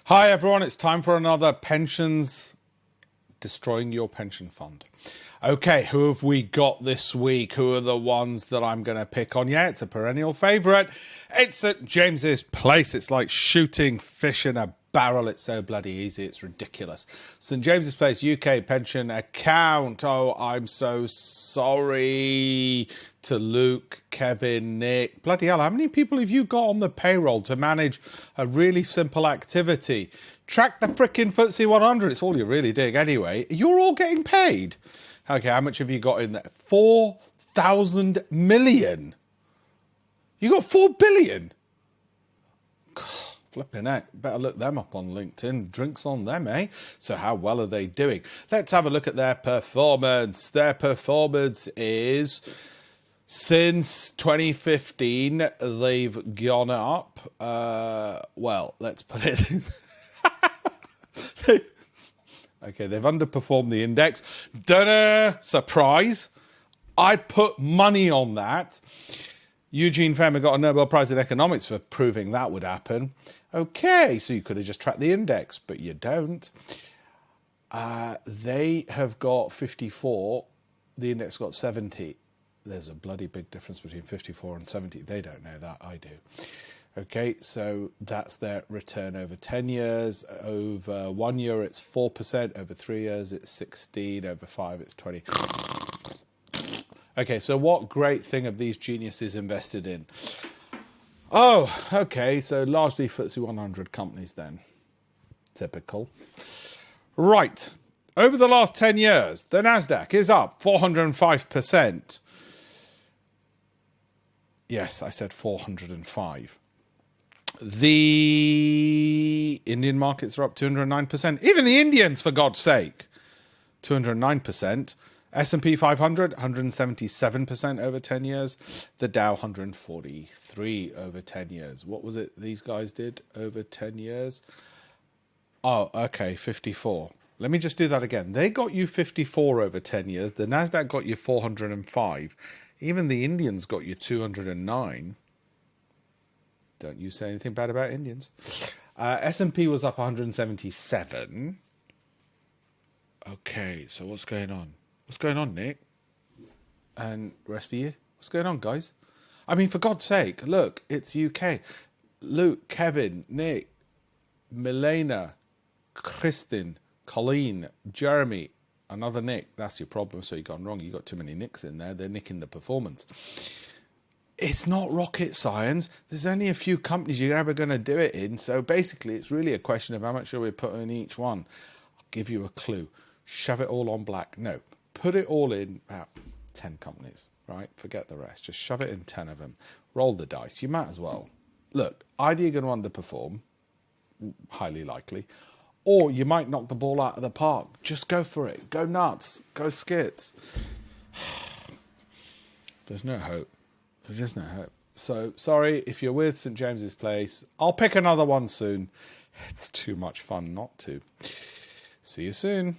Hi everyone, it's time for another pensions destroying your pension fund. Okay, who have we got this week? Who are the ones that I'm going to pick on? Yeah, it's a perennial favourite. It's at James's Place. It's like shooting fish in a barrel. It's so bloody easy. It's ridiculous. St James's Place UK pension account. Oh, I'm so sorry to Luke, Kevin, Nick. Bloody hell, how many people have you got on the payroll to manage a really simple activity? Track the frickin' FTSE 100. It's all you're really doing anyway. You're all getting paid. Okay, how much have you got in there? 4,000 million. You got 4 billion. God, flipping heck. Better look them up on LinkedIn. Drinks on them, eh? So how well are they doing? Let's have a look at their performance. Their performance is, since 2015, they've gone up. Well, let's put it... Okay, they've underperformed the index. Dunno, surprise. I'd put money on that. Eugene Fama got a Nobel Prize in Economics for proving that would happen. Okay, so you could have just tracked the index, but you don't. They have got 54. The index got 70. There's a bloody big difference between 54 and 70. They don't know that. I do. Okay, so that's their return over 10 years. Over 1 year, it's 4%. Over 3 years, it's 16. Over 5, it's 20. Okay, so what great thing have these geniuses invested in? Oh, okay, so largely FTSE 100 companies then. Typical. Right, over the last 10 years, the NASDAQ is up 405%. Yes, I said 405. The Indian markets are up 209%. Even the Indians, for God's sake, 209%. S&P 500, 177% over 10 years. The Dow, 143 over 10 years. What was it these guys did over 10 years? Oh, okay, 54. Let me just do that again. They got you 54 over 10 years. The NASDAQ got you 405. Even the Indians got you 209. Don't you say anything bad about Indians. S&P was up 177. Okay, so what's going on? What's going on, Nick? And rest of you? What's going on, guys? I mean, for God's sake, look, it's UK. Luke, Kevin, Nick, Milena, Kristin, Colleen, Jeremy, another Nick. That's your problem, so you've gone wrong. You've got too many Nicks in there. They're nicking the performance. It's not rocket science. There's only a few companies you're ever going to do it in. So basically, it's really a question of how much are we putting in each one. I'll give you a clue. Shove it all on black. No, put it all in about 10 companies, right? Forget the rest. Just shove it in 10 of them. Roll the dice. You might as well. Look, either you're going to underperform, highly likely, or you might knock the ball out of the park. Just go for it. Go nuts. Go skits. There's no hope. There's just no hope. So, sorry if you're with St James's Place. I'll pick another one soon. It's too much fun not to. See you soon.